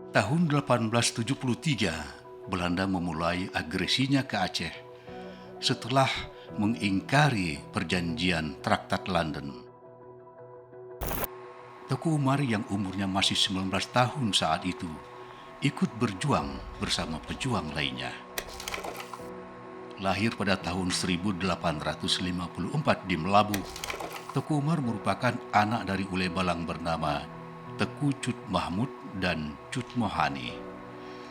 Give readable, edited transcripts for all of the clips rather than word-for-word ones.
Tahun 1873, Belanda memulai agresinya ke Aceh setelah mengingkari perjanjian Traktat London. Teku Umar yang umurnya masih 19 tahun saat itu ikut berjuang bersama pejuang lainnya. Lahir pada tahun 1854 di Melabu, Teku Umar merupakan anak dari ule balang bernama Teku Cut Mahmud dan Cut Mohani.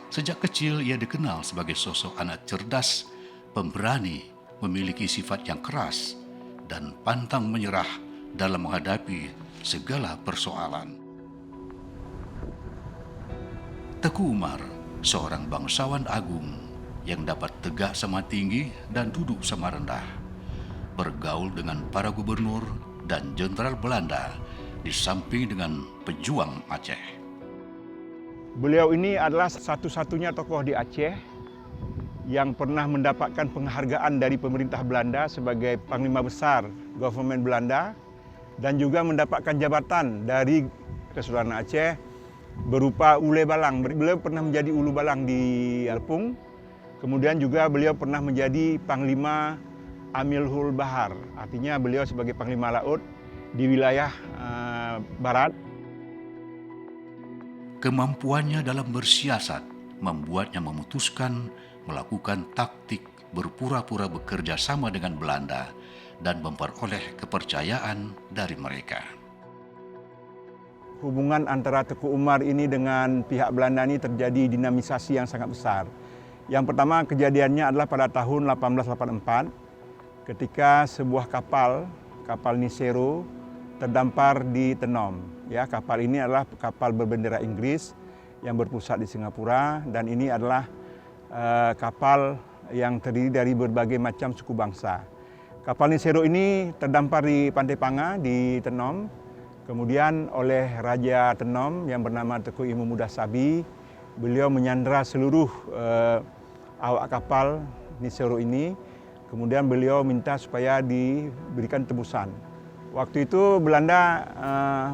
Sejak kecil ia dikenal sebagai sosok anak cerdas, pemberani, memiliki sifat yang keras, dan pantang menyerah dalam menghadapi segala persoalan. Teku Umar, seorang bangsawan agung yang dapat tegak sama tinggi dan duduk sama rendah, bergaul dengan para gubernur dan jenderal Belanda di samping dengan pejuang Aceh. Beliau ini adalah satu-satunya tokoh di Aceh yang pernah mendapatkan penghargaan dari pemerintah Belanda sebagai Panglima Besar Government Belanda dan juga mendapatkan jabatan dari Kesultanan Aceh berupa ule balang. Beliau pernah menjadi ulu balang di Alpung. Kemudian juga beliau pernah menjadi Panglima Amilhul Bahar, artinya beliau sebagai Panglima Laut di wilayah barat. Kemampuannya dalam bersiasat membuatnya memutuskan melakukan taktik berpura-pura bekerja sama dengan Belanda dan memperoleh kepercayaan dari mereka. Hubungan antara Teku Umar ini dengan pihak Belanda ini terjadi dinamisasi yang sangat besar. Yang pertama kejadiannya adalah pada tahun 1884 ketika sebuah kapal Nisero terdampar di Tenom. Ya, kapal ini adalah kapal berbendera Inggris yang berpusat di Singapura dan ini adalah kapal yang terdiri dari berbagai macam suku bangsa. Kapal Nisero ini terdampar di Pantai Panga di Tenom. Kemudian oleh Raja Tenom yang bernama Teku Imu Muda Sabi, beliau menyandera seluruh awak kapal Nisero ini. Kemudian beliau minta supaya diberikan tebusan. Waktu itu Belanda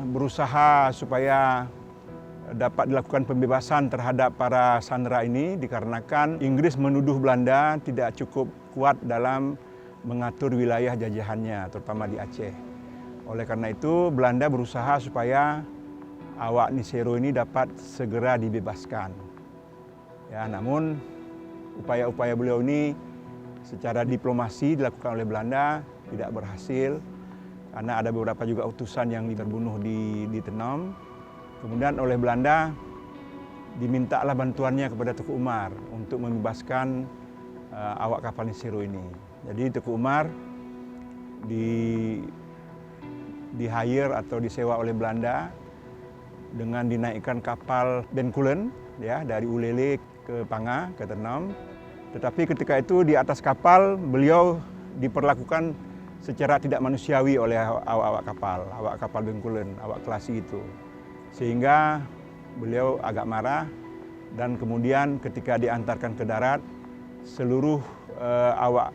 berusaha supaya dapat dilakukan pembebasan terhadap para sandera ini dikarenakan Inggris menuduh Belanda tidak cukup kuat dalam mengatur wilayah jajahannya, terutama di Aceh. Oleh karena itu Belanda berusaha supaya awak Nisero ini dapat segera dibebaskan. Ya, namun upaya-upaya beliau ini secara diplomasi dilakukan oleh Belanda tidak berhasil karena ada beberapa juga utusan yang terbunuh di Tenom. Kemudian oleh Belanda dimintalah bantuannya kepada Teku Umar untuk membebaskan awak kapal Nisero ini. Jadi Teku Umar di-hire atau disewa oleh Belanda dengan dinaikkan kapal Bencoolen ya dari Ulele ke Panga ke Tenom. Tetapi ketika itu di atas kapal beliau diperlakukan secara tidak manusiawi oleh awak kapal Bencoolen, awak Kelasi itu. Sehingga beliau agak marah dan kemudian ketika diantarkan ke darat, seluruh awak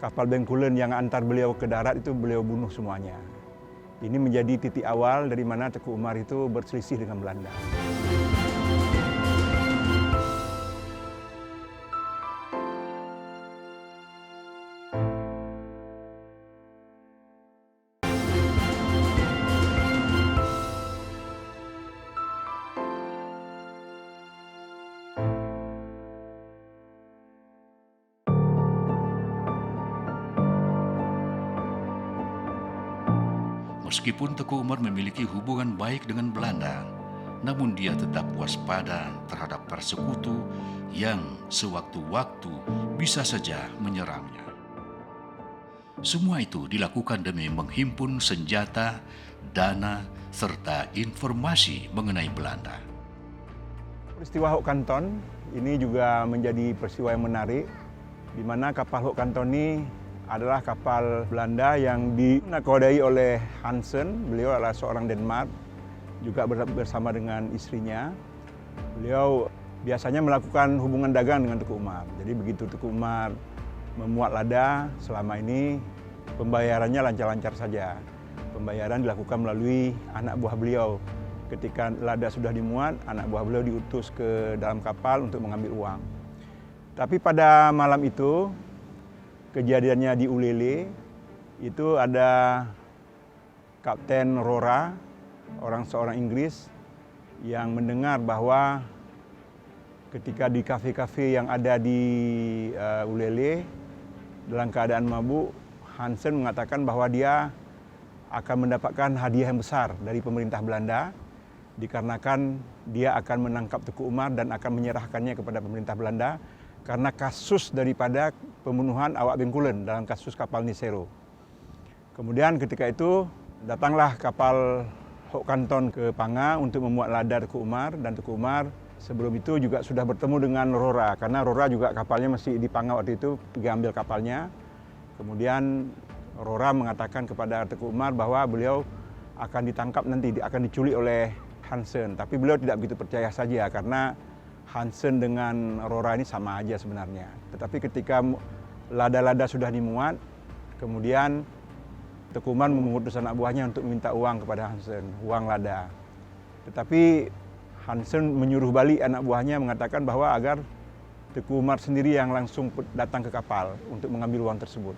kapal Bencoolen yang antar beliau ke darat itu beliau bunuh semuanya. Ini menjadi titik awal dari mana Teku Umar itu berselisih dengan Belanda. Meskipun Teku Umar memiliki hubungan baik dengan Belanda, namun dia tetap waspada terhadap persekutu yang sewaktu-waktu bisa saja menyerangnya. Semua itu dilakukan demi menghimpun senjata, dana, serta informasi mengenai Belanda. Peristiwa Hok Kanton ini juga menjadi peristiwa yang menarik, di mana kapal Hok Kanton ini adalah kapal Belanda yang dinakodai oleh Hansen. Beliau adalah seorang Denmark, juga bersama dengan istrinya. Beliau biasanya melakukan hubungan dagang dengan Teku Umar. Jadi begitu Teku Umar memuat lada, selama ini pembayarannya lancar-lancar saja. Pembayaran dilakukan melalui anak buah beliau ketika lada sudah dimuat, anak buah beliau diutus ke dalam kapal untuk mengambil uang. Tapi pada malam itu, kejadiannya di Ulele, itu ada Kapten Rora, seorang Inggris, yang mendengar bahwa ketika di kafe-kafe yang ada di Ulele, dalam keadaan mabuk, Hansen mengatakan bahwa dia akan mendapatkan hadiah yang besar dari pemerintah Belanda, dikarenakan dia akan menangkap Teku Umar dan akan menyerahkannya kepada pemerintah Belanda karena kasus daripada pembunuhan awak Bengkulen dalam kasus kapal Nisero. Kemudian ketika itu datanglah kapal Hok Kanton ke Panga untuk memuat lada Teku Umar, dan Teku Umar sebelum itu juga sudah bertemu dengan Rora, karena Rora juga kapalnya masih di Panga waktu itu, pergi ambil kapalnya. Kemudian Rora mengatakan kepada Teku Umar bahwa beliau akan ditangkap nanti, akan diculik oleh Hansen. Tapi beliau tidak begitu percaya saja karena Hansen dengan Rora ini sama aja sebenarnya. Tetapi ketika lada-lada sudah dimuat, kemudian Teku Umar mengutus anak buahnya untuk meminta uang kepada Hansen, uang lada. Tetapi Hansen menyuruh balik anak buahnya mengatakan bahwa agar Teku Umar sendiri yang langsung datang ke kapal untuk mengambil uang tersebut.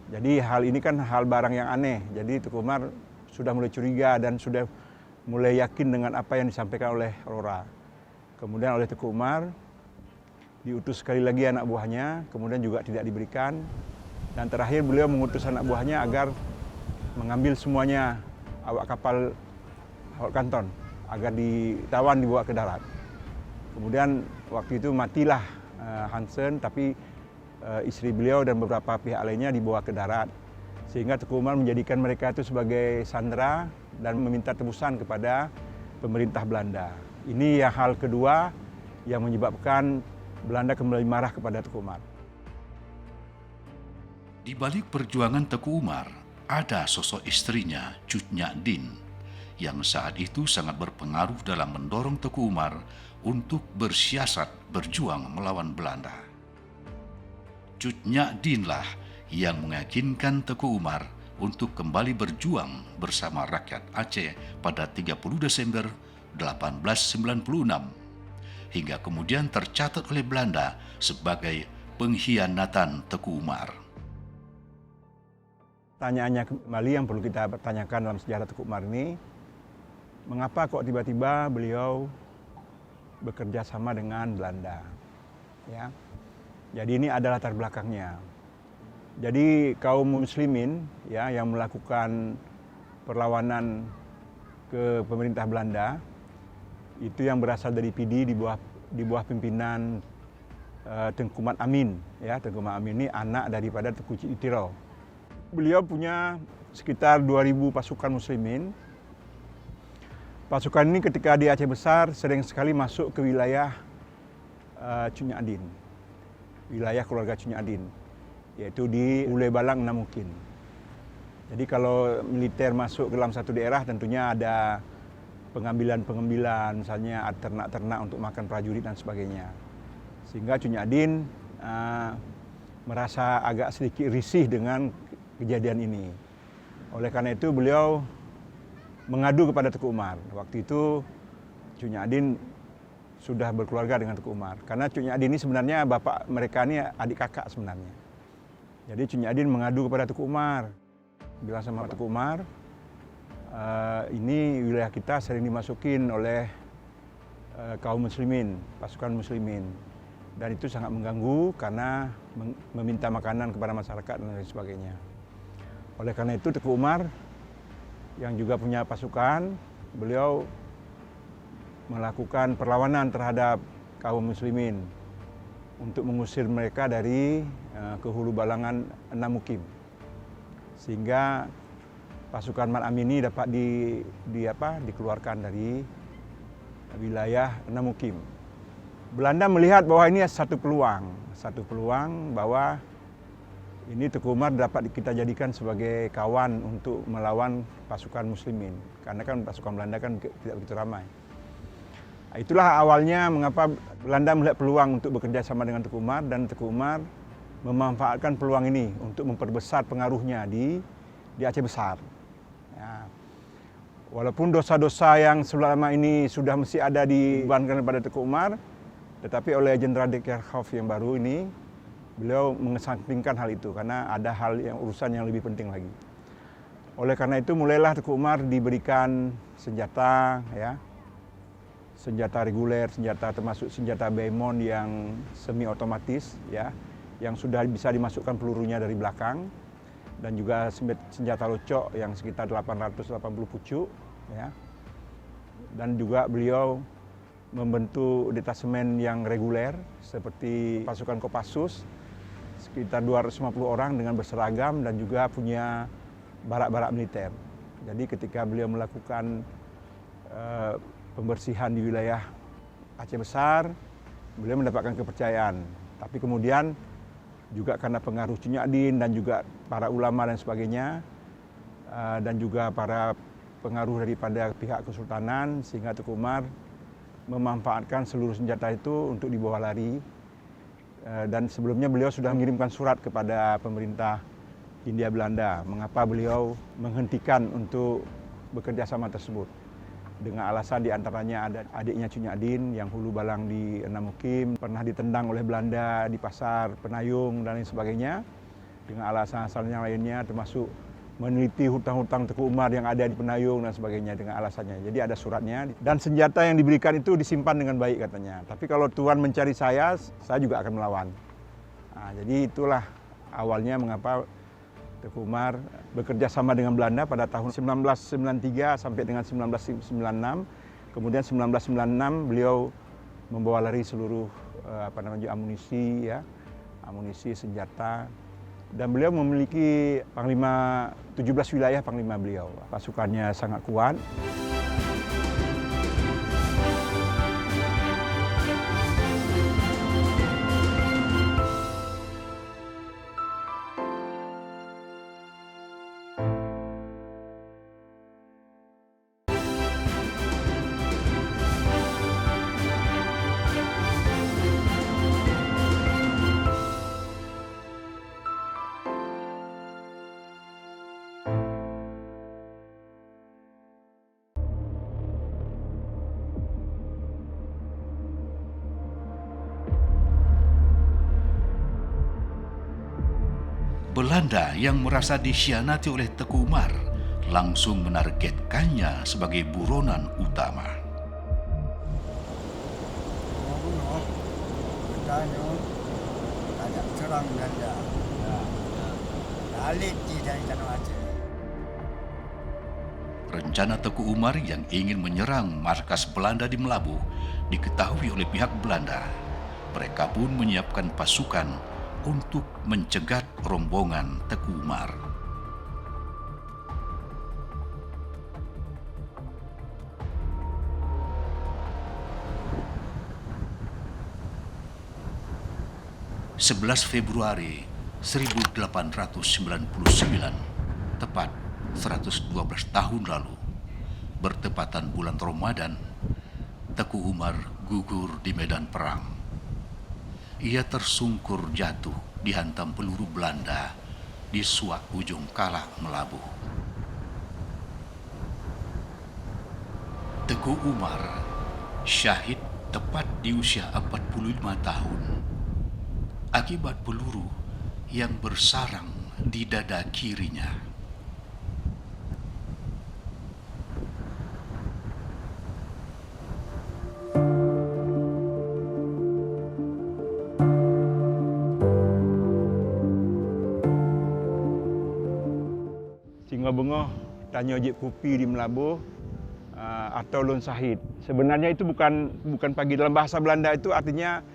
Jadi hal ini kan hal barang yang aneh. Jadi Teku Umar sudah mulai curiga dan sudah mulai yakin dengan apa yang disampaikan oleh Rora. Kemudian oleh Teku Umar diutus sekali lagi anak buahnya, kemudian juga tidak diberikan. Dan terakhir beliau mengutus anak buahnya agar mengambil semuanya awak kapal Hok Kanton agar ditawan dibawa ke darat. Kemudian waktu itu matilah Hansen, tapi istri beliau dan beberapa pihak lainnya dibawa ke darat. Sehingga Teku Umar menjadikan mereka itu sebagai sandera dan meminta tebusan kepada pemerintah Belanda. Ini ya hal kedua yang menyebabkan Belanda kembali marah kepada Teku Umar. Di balik perjuangan Teku Umar, ada sosok istrinya, Cut Nyak Dien, yang saat itu sangat berpengaruh dalam mendorong Teku Umar untuk bersiasat berjuang melawan Belanda. Cut Nyak Dien lah yang meyakinkan Teku Umar untuk kembali berjuang bersama rakyat Aceh pada 30 Desember 1896, hingga kemudian tercatat oleh Belanda sebagai pengkhianatan Teku Umar. Pertanyaannya kembali yang perlu kita pertanyakan dalam sejarah Teku Umar ini, mengapa kok tiba-tiba beliau bekerja sama dengan Belanda? Ya. Jadi ini adalah latar belakangnya. Jadi kaum muslimin ya yang melakukan perlawanan ke pemerintah Belanda itu yang berasal dari PD di bawah pimpinan Tengku Mat Amin. Ya, Tengku Mat Amin ini anak daripada Teku Itiro. Beliau punya sekitar 2.000 pasukan muslimin. Pasukan ini ketika di Aceh Besar sering sekali masuk ke wilayah Cut Nyak Dien, wilayah keluarga Cut Nyak Dien, yaitu di Ulele Balang Namukin. Jadi kalau militer masuk ke dalam satu daerah tentunya ada pengambilan, misalnya ada ternak-ternak untuk makan prajurit dan sebagainya. Sehingga Cut Nyak Dien merasa agak sedikit risih dengan kejadian ini. Oleh karena itu beliau mengadu kepada Teku Umar. Waktu itu Cut Nyak Dien sudah berkeluarga dengan Teku Umar. Karena Cut Nyak Dien ini sebenarnya bapak mereka ini adik kakak sebenarnya. Jadi Cut Nyak Dien mengadu kepada Teku Umar. Bilang sama Teku Umar, ini wilayah kita sering dimasukin oleh kaum muslimin, pasukan muslimin. Dan itu sangat mengganggu karena meminta makanan kepada masyarakat dan lain sebagainya. Oleh karena itu Teku Umar yang juga punya pasukan, beliau melakukan perlawanan terhadap kaum muslimin untuk mengusir mereka dari ke hulu balangan Namukim. Sehingga pasukan Mat Amin ini dapat dikeluarkan dari wilayah Namukim. Belanda melihat bahwa ini satu peluang bahwa ini Teku Umar dapat kita jadikan sebagai kawan untuk melawan pasukan muslimin. Karena kan pasukan Belanda kan tidak begitu ramai. Itulah awalnya mengapa Belanda melihat peluang untuk bekerja sama dengan Teku Umar, dan Teku Umar memanfaatkan peluang ini untuk memperbesar pengaruhnya di Aceh Besar. Ya. Walaupun dosa-dosa yang selama ini sudah mesti ada dibebankan kepada Tengku Umar, tetapi oleh Jenderal de Kerkhoff yang baru ini, beliau mengesampingkan hal itu karena ada urusan yang lebih penting lagi. Oleh karena itu mulailah Tengku Umar diberikan senjata, ya, senjata reguler, senjata termasuk senjata Beimon yang semi otomatis, ya, yang sudah bisa dimasukkan pelurunya dari belakang, dan juga senjata locok yang sekitar 880 pucuk, ya. Dan juga beliau membentuk detasemen yang reguler seperti pasukan Kopassus sekitar 250 orang dengan berseragam dan juga punya barak-barak militer. Jadi ketika beliau melakukan pembersihan di wilayah Aceh Besar, beliau mendapatkan kepercayaan. Tapi kemudian juga karena pengaruh Cunyadin dan juga para ulama dan sebagainya, dan juga para pengaruh daripada pihak Kesultanan, sehingga Tengku Umar memanfaatkan seluruh senjata itu untuk dibawa lari. Dan sebelumnya beliau sudah mengirimkan surat kepada pemerintah Hindia Belanda mengapa beliau menghentikan untuk bekerja sama tersebut. Dengan alasan diantaranya ada adiknya Cunyadin yang hulu balang di Enam Mukim, pernah ditendang oleh Belanda di pasar Penayung dan lain sebagainya. Dengan alasan-alasan yang lainnya termasuk meneliti hutang-hutang Tengku Umar yang ada di Penayung dan sebagainya dengan alasannya. Jadi ada suratnya dan senjata yang diberikan itu disimpan dengan baik katanya. Tapi kalau Tuhan mencari saya juga akan melawan. Nah, jadi itulah awalnya mengapa Tengku Umar bekerja sama dengan Belanda pada tahun 1993 sampai dengan 1996. Kemudian 1996 beliau membawa lari seluruh amunisi, ya, amunisi, senjata. Dan beliau memiliki panglima 17 wilayah panglima beliau. Pasukannya sangat kuat. Belanda yang merasa dikhianati oleh Tengku Umar langsung menargetkannya sebagai buronan utama. Membunuh, bertanya, ada serang Belanda. Balik di dari tanah Aceh. Rencana Tengku Umar yang ingin menyerang markas Belanda di Melabuh diketahui oleh pihak Belanda. Mereka pun menyiapkan pasukan untuk mencegat rombongan Tengku Umar. Februari 1899, tepat 112 tahun lalu, bertepatan bulan Ramadan, Tengku Umar gugur di medan perang. Ia tersungkur jatuh dihantam peluru Belanda di Suak Ujung Kalak, Melabuh. Tengku Umar syahid tepat di usia 45 tahun akibat peluru yang bersarang di dada kirinya. Bengoh tanya Jip Kupi di Melabuh atau Lon Sahid. Sebenarnya itu bukan pagi, dalam bahasa Belanda itu artinya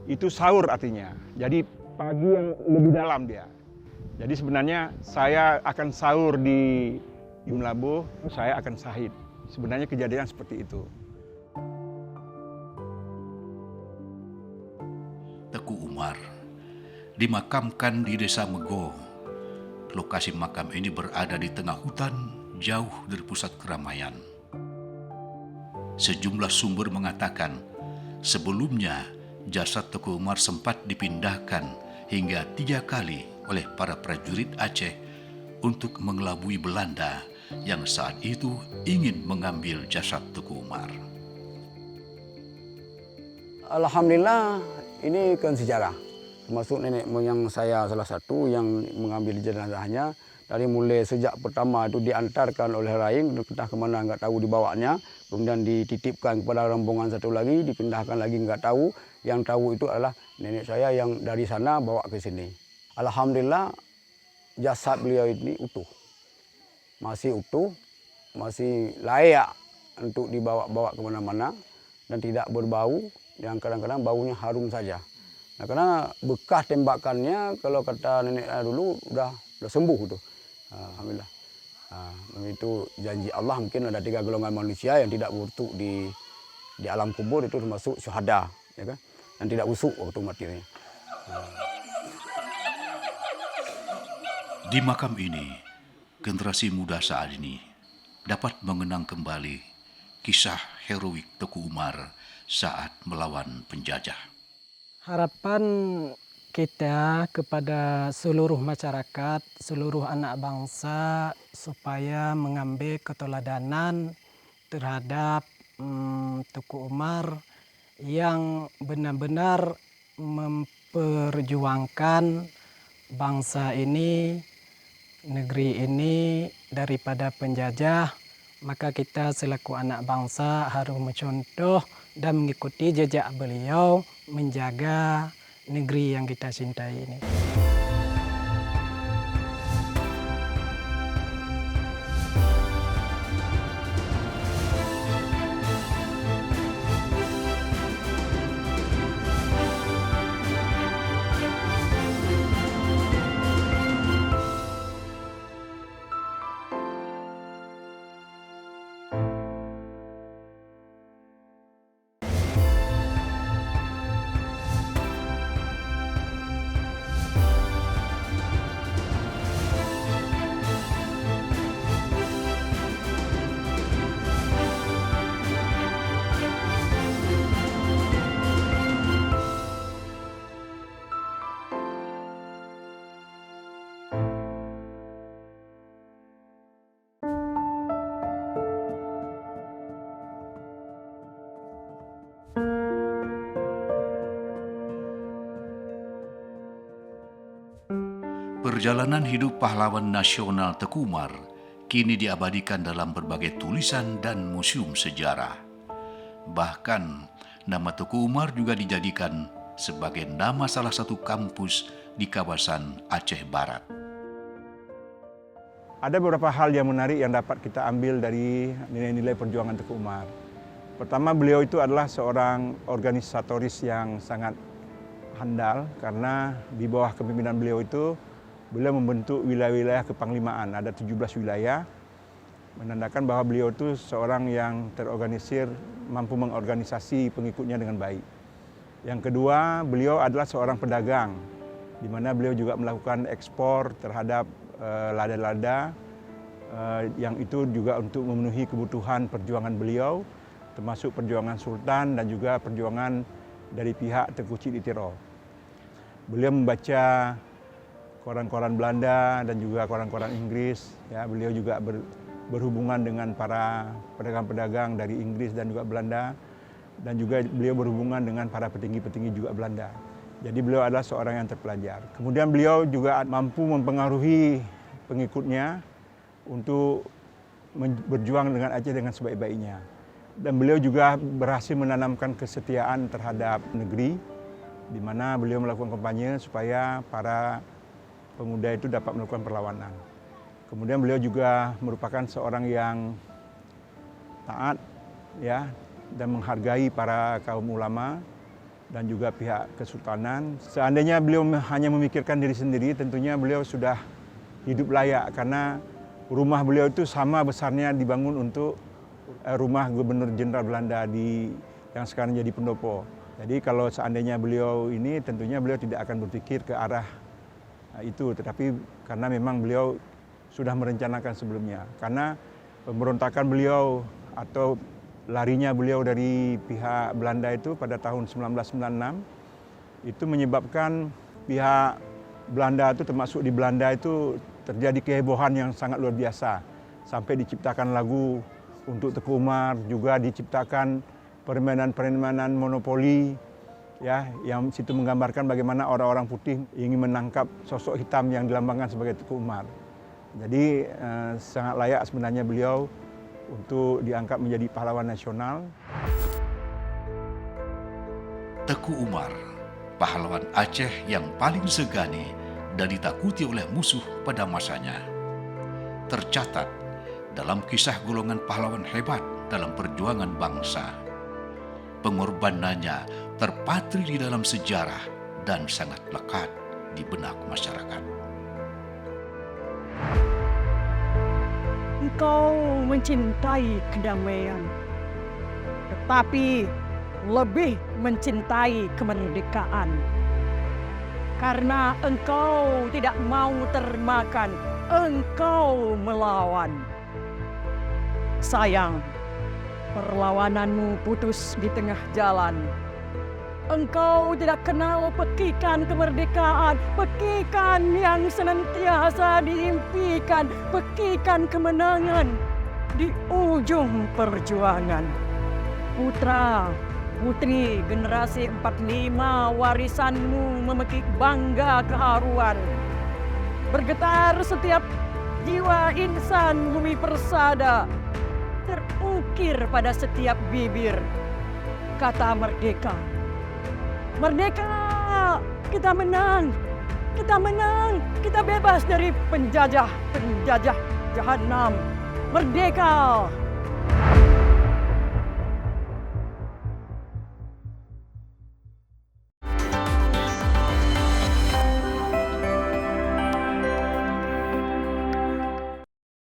itu sahur artinya. Jadi pagi yang lebih dalam dia. Jadi sebenarnya saya akan sahur di Melabuh, saya akan sahid. Sebenarnya kejadian seperti itu. Tengku Umar dimakamkan di Desa Mego. Lokasi makam ini berada di tengah hutan, jauh dari pusat keramaian. Sejumlah sumber mengatakan, sebelumnya jasad Tengku Umar sempat dipindahkan hingga 3 kali oleh para prajurit Aceh untuk mengelabui Belanda yang saat itu ingin mengambil jasad Teku Umar. Alhamdulillah, ini kan sejarah. Termasuk nenek moyang saya salah satu yang mengambil jenazahnya. Dari mulai sejak pertama itu diantarkan oleh Raing, entah kemana nggak tahu dibawanya. Kemudian dititipkan kepada rombongan satu lagi, dipindahkan lagi nggak tahu. Yang tahu itu adalah nenek saya yang dari sana bawa ke sini. Alhamdulillah, jasad beliau ini utuh. Masih utuh, masih layak untuk dibawa-bawa kemana-mana. Dan tidak berbau, yang kadang-kadang baunya harum saja. Nah, karena bekas tembakannya, kalau kata nenek dulu, udah sembuh itu. Alhamdulillah. Itu janji Allah, mungkin ada 3 golongan manusia yang tidak busuk di alam kubur, itu termasuk syuhada, ya kan? Dan tidak busuk waktu matinya. Di makam ini, generasi muda saat ini dapat mengenang kembali kisah heroik Teku Umar saat melawan penjajah. Harapan kita kepada seluruh masyarakat, seluruh anak bangsa supaya mengambil keteladanan terhadap Teku Umar yang benar-benar memperjuangkan bangsa ini, negeri ini daripada penjajah. Maka kita selaku anak bangsa harus mencontoh dan mengikuti jejak beliau menjaga negeri yang kita cintai ini. Perjalanan hidup pahlawan nasional Teku Umar kini diabadikan dalam berbagai tulisan dan museum sejarah. Bahkan, nama Teku Umar juga dijadikan sebagai nama salah satu kampus di kawasan Aceh Barat. Ada beberapa hal yang menarik yang dapat kita ambil dari nilai-nilai perjuangan Teku Umar. Pertama, beliau itu adalah seorang organisatoris yang sangat handal karena di bawah kepemimpinan beliau itu beliau membentuk wilayah-wilayah kepanglimaan, ada 17 wilayah, menandakan bahwa beliau itu seorang yang terorganisir, mampu mengorganisasi pengikutnya dengan baik. Yang kedua, beliau adalah seorang pedagang, di mana beliau juga melakukan ekspor terhadap lada-lada, yang itu juga untuk memenuhi kebutuhan perjuangan beliau, termasuk perjuangan Sultan dan juga perjuangan dari pihak Tengku Cik Itiro. Beliau membaca koran-koran Belanda dan juga koran-koran Inggris. Ya, beliau juga berhubungan dengan para pedagang-pedagang dari Inggris dan juga Belanda, dan juga beliau berhubungan dengan para petinggi-petinggi juga Belanda. Jadi beliau adalah seorang yang terpelajar. Kemudian beliau juga mampu mempengaruhi pengikutnya untuk berjuang dengan Aceh dengan sebaik-baiknya. Dan beliau juga berhasil menanamkan kesetiaan terhadap negeri, di mana beliau melakukan kampanye supaya para pemuda itu dapat melakukan perlawanan. Kemudian beliau juga merupakan seorang yang taat, ya, dan menghargai para kaum ulama dan juga pihak kesultanan. Seandainya beliau hanya memikirkan diri sendiri, tentunya beliau sudah hidup layak karena rumah beliau itu sama besarnya dibangun untuk rumah Gubernur Jenderal Belanda yang sekarang jadi pendopo. Jadi kalau seandainya beliau ini, tentunya beliau tidak akan berpikir ke arah itu, tetapi karena memang beliau sudah merencanakan sebelumnya. Karena pemberontakan beliau atau larinya beliau dari pihak Belanda itu pada tahun 1996 itu menyebabkan pihak Belanda itu, termasuk di Belanda itu, terjadi kehebohan yang sangat luar biasa. sampai diciptakan lagu untuk Teku Umar, juga diciptakan permainan-permainan monopoli, ya, yang situ menggambarkan bagaimana orang-orang putih ingin menangkap sosok hitam yang dilambangkan sebagai Teku Umar. Jadi sangat layak sebenarnya beliau untuk diangkat menjadi pahlawan nasional. Teku Umar, pahlawan Aceh yang paling segani dan ditakuti oleh musuh pada masanya. Tercatat dalam kisah golongan pahlawan hebat dalam perjuangan bangsa. Pengorbanannya terpatri di dalam sejarah dan sangat lekat di benak masyarakat. Engkau mencintai kedamaian, tetapi lebih mencintai kemerdekaan. Karena engkau tidak mau termakan, engkau melawan. Sayang, perlawananmu putus di tengah jalan. Engkau tidak kenal pekikan kemerdekaan, pekikan yang senantiasa diimpikan, pekikan kemenangan di ujung perjuangan. Putra, putri generasi 45, warisanmu memekik bangga keharuan. Bergetar setiap jiwa insan bumi persada, terukir pada setiap bibir kata merdeka. Merdeka, kita menang, kita menang, kita bebas dari penjajah jahanam. Merdeka,